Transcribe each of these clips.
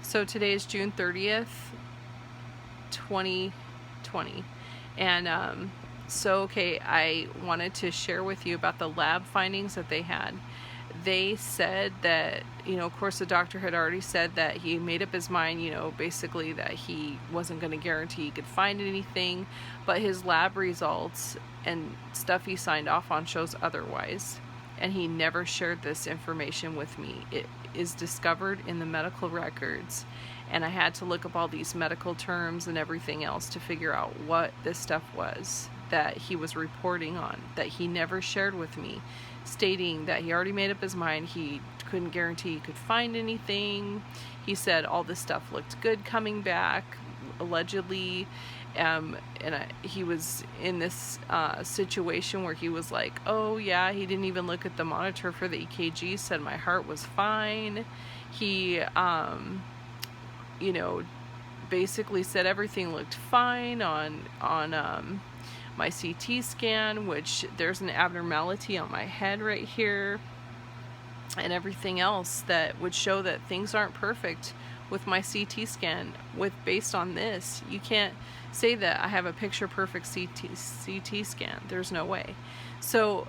So today is June 30th, 2020. And okay, I wanted to share with you about the lab findings that they had. They said that, of course the doctor had already said that he made up his mind, basically that he wasn't going to guarantee he could find anything, but his lab results and stuff he signed off on shows otherwise. And he never shared this information with me. It is discovered in the medical records, and I had to look up all these medical terms and everything else to figure out what this stuff was that he was reporting on, that he never shared with me, stating that he already made up his mind. He couldn't guarantee he could find anything. He said all this stuff looked good coming back, allegedly. He was in this situation where he was like, oh yeah, he didn't even look at the monitor for the EKG, said my heart was fine. He, basically said everything looked fine on my CT scan, which there's an abnormality on my head right here, and everything else that would show that things aren't perfect with my CT scan. Based on this, you can't say that I have a picture perfect CT scan. There's no way. So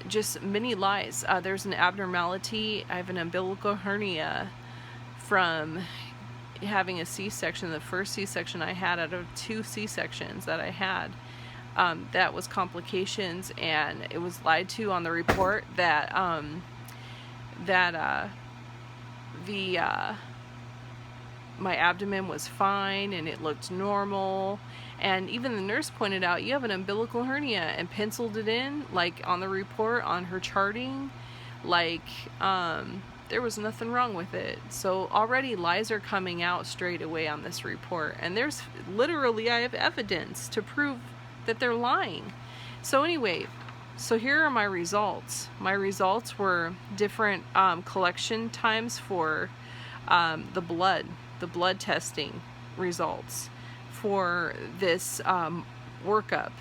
just many lies. There's an abnormality. I have an umbilical hernia from having a C-section, the first C-section I had out of 2 C-sections that I had. That was complications, and it was lied to on the report that my abdomen was fine and it looked normal. And even the nurse pointed out, you have an umbilical hernia, and penciled it in, like on the report, on her charting, like there was nothing wrong with it. So already lies are coming out straight away on this report, and there's literally, I have evidence to prove that they're lying. So anyway, so here are my results. My results were different collection times for the blood testing results for this workup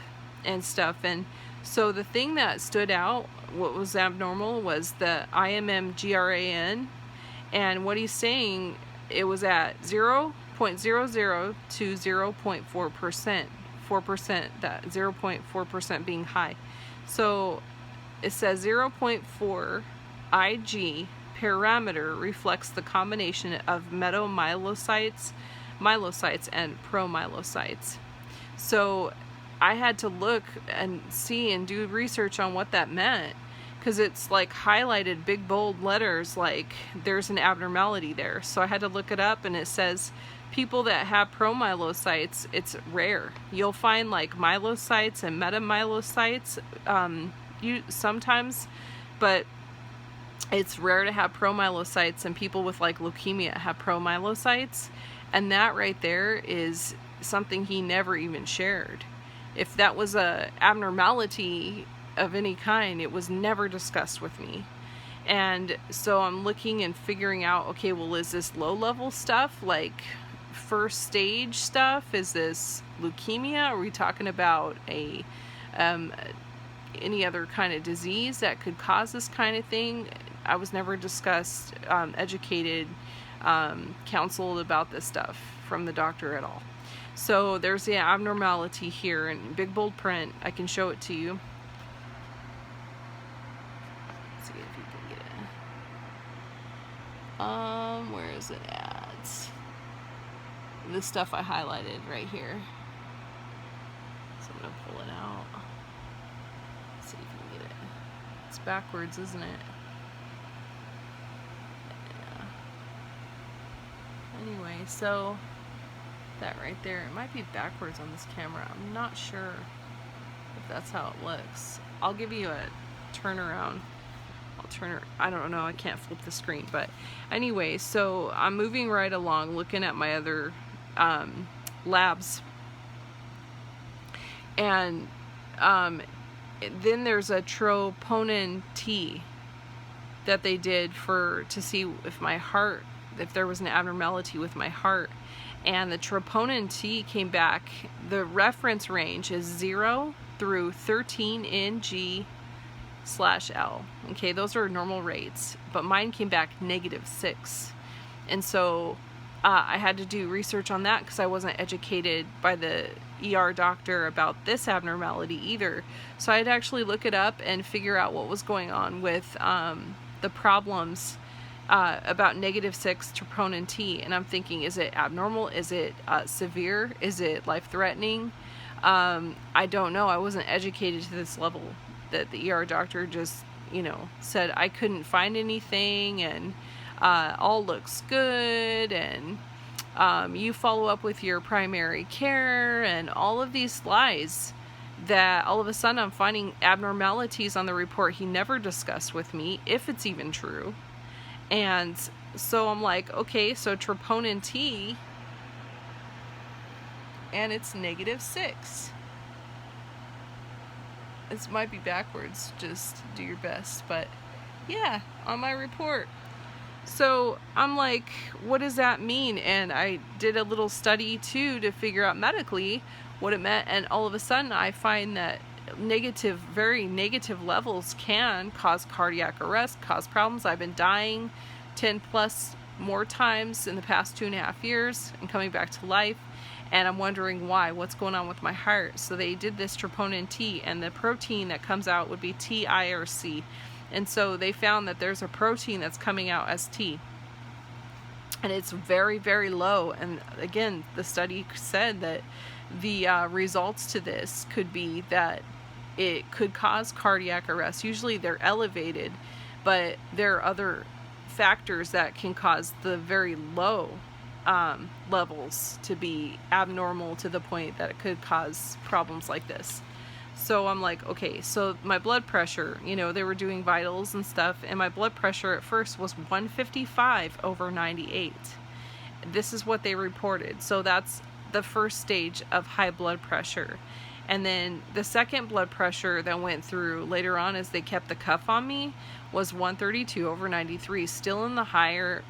and stuff. And so the thing that stood out, what was abnormal, was the IMMGRAN, and what he's saying, it was at 0.00 to 0.4%, 4%, that 0.4% being high. So it says 0.4 Ig parameter reflects the combination of metamyelocytes, myelocytes, and promyelocytes. So I had to look and see and do research on what that meant, because it's like highlighted big bold letters like there's an abnormality there. So I had to look it up, and it says people that have promyelocytes, it's rare. You'll find like myelocytes and metamyelocytes sometimes, but it's rare to have promyelocytes, and people with like leukemia have promyelocytes. And that right there is something he never even shared. If that was a abnormality of any kind, it was never discussed with me. And so I'm looking and figuring out, okay, well, is this low level stuff, like first stage stuff? Is this leukemia? Are we talking about any other kind of disease that could cause this kind of thing? I was never discussed, educated, counseled about this stuff from the doctor at all. So there's the abnormality here in big bold print. I can show it to you. Let's see if you can get it. Where is it at? This stuff I highlighted right here. So I'm gonna pull it out. Let's see if you can get it. It's backwards, isn't it? Anyway, so that right there, it might be backwards on this camera. I'm not sure if that's how it looks. I'll give you a turnaround. I don't know, I can't flip the screen, but anyway, so I'm moving right along, looking at my other labs, and then there's a troponin T that they did to see if there was an abnormality with my heart, and the troponin T came back. The reference range is 0 through 13 ng/L. Okay, those are normal rates, but mine came back -6. And so I had to do research on that because I wasn't educated by the ER doctor about this abnormality either. So I had to actually look it up and figure out what was going on with the problems about -6 troponin T. And I'm thinking, is it abnormal? Is it severe? Is it life-threatening? I don't know. I wasn't educated to this level that the ER doctor just, said I couldn't find anything, and all looks good, and you follow up with your primary care, and all of these lies that all of a sudden I'm finding abnormalities on the report he never discussed with me, if it's even true. And so I'm like, okay, so troponin T, and it's -6. This might be backwards, just do your best, but yeah, on my report. So I'm like, what does that mean? And I did a little study too to figure out medically what it meant, and all of a sudden I find that very negative levels can cause cardiac arrest, cause problems. I've been dying 10 plus more times in the past 2.5 years and coming back to life, and I'm wondering why, what's going on with my heart. So they did this troponin T, and the protein that comes out would be TIRC. And so they found that there's a protein that's coming out as T, and it's very, very low. And again, the study said that the results to this could be that it could cause cardiac arrest. Usually they're elevated, but there are other factors that can cause the very low levels to be abnormal to the point that it could cause problems like this. So I'm like, okay, so my blood pressure, they were doing vitals and stuff, and my blood pressure at first was 155/98. This is what they reported. So that's the first stage of high blood pressure. And then the second blood pressure that went through later on, as they kept the cuff on me, was 132/93, still in the higher,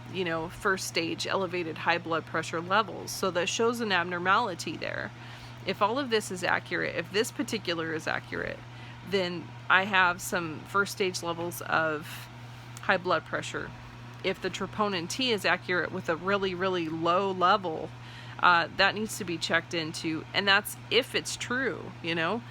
first stage elevated high blood pressure levels. So that shows an abnormality there. If all of this is accurate, if this particular is accurate, then I have some first stage levels of high blood pressure. If the troponin T is accurate with a really, really low level, that needs to be checked into, and that's if it's true, and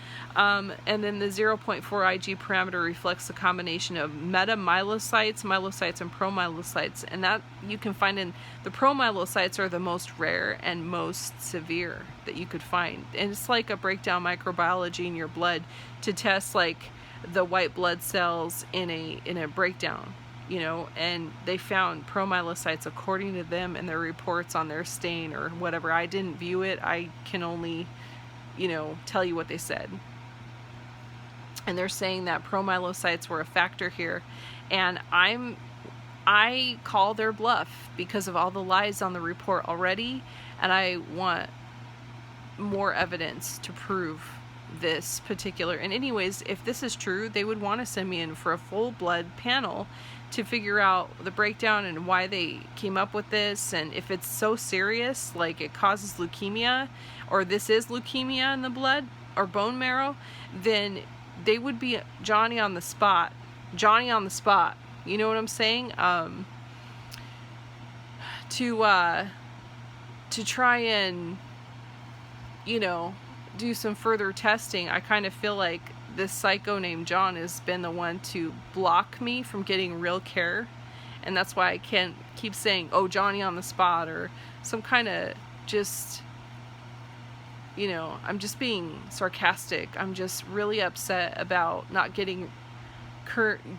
then the 0.4 Ig parameter reflects the combination of metamyelocytes, myelocytes, and promyelocytes, and that you can find in the promyelocytes are the most rare and most severe that you could find. And it's like a breakdown microbiology in your blood to test like the white blood cells in a breakdown. And they found promyelocytes according to them and their reports on their stain or whatever. I didn't view it. I can only, tell you what they said. And they're saying that promyelocytes were a factor here. And I call their bluff because of all the lies on the report already. And I want more evidence to prove this particular. And anyways, if this is true, they would want to send me in for a full blood panel to figure out the breakdown and why they came up with this, and if it's so serious, like it causes leukemia, or this is leukemia in the blood or bone marrow, then they would be Johnny on the spot. You know what I'm saying? To try and, do some further testing. I kind of feel like this psycho named John has been the one to block me from getting real care, and that's why I can't keep saying, oh, Johnny on the spot, or some kind of just, I'm just being sarcastic. I'm just really upset about not getting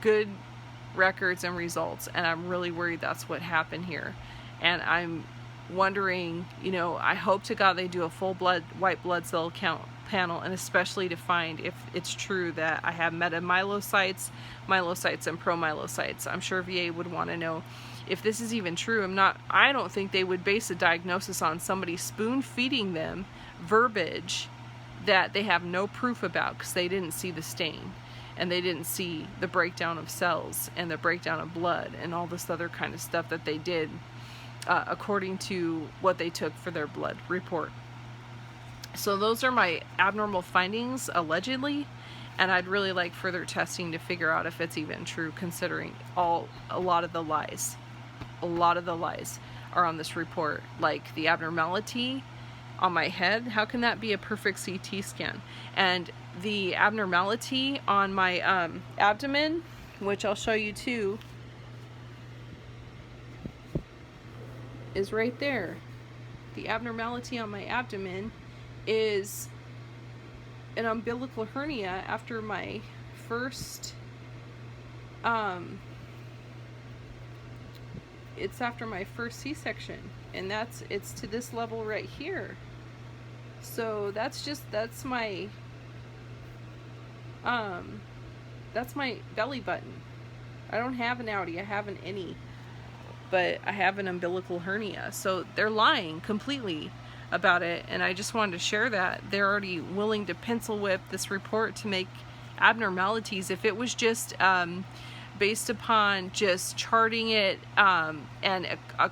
good records and results, and I'm really worried that's what happened here. And I'm wondering, I hope to God they do a full blood white blood cell count panel, and especially to find if it's true that I have metamyelocytes, myelocytes, and promyelocytes. I'm sure VA would want to know if this is even true. I don't think they would base a diagnosis on somebody spoon feeding them verbiage that they have no proof about, because they didn't see the stain and they didn't see the breakdown of cells and the breakdown of blood and all this other kind of stuff that they did according to what they took for their blood report. So those are my abnormal findings, allegedly, and I'd really like further testing to figure out if it's even true, considering a lot of the lies. a lot of the lies are on this report. Like the abnormality on my head, how can that be a perfect CT scan? And the abnormality on my abdomen, which I'll show you too, is right there. The abnormality on my abdomen is an umbilical hernia after my first it's after my first C-section, and it's to this level right here. So that's my belly button. I don't have an outie, I have an innie, but I have an umbilical hernia. So they're lying completely about it, and I just wanted to share that. They're already willing to pencil whip this report to make abnormalities. If it was just based upon just charting it and a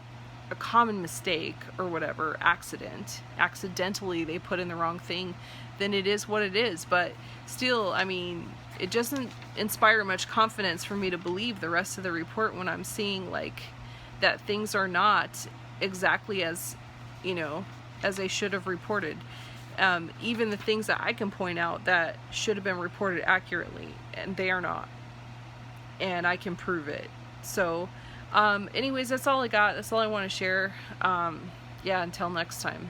common mistake or whatever, accidentally they put in the wrong thing, then it is what it is. But still, I mean, it doesn't inspire much confidence for me to believe the rest of the report when I'm seeing like that things are not exactly as, you know, as they should have reported. Even the things that I can point out that should have been reported accurately, and they are not, and I can prove it. So anyways, that's all I got. That's all I want to share. Yeah, until next time.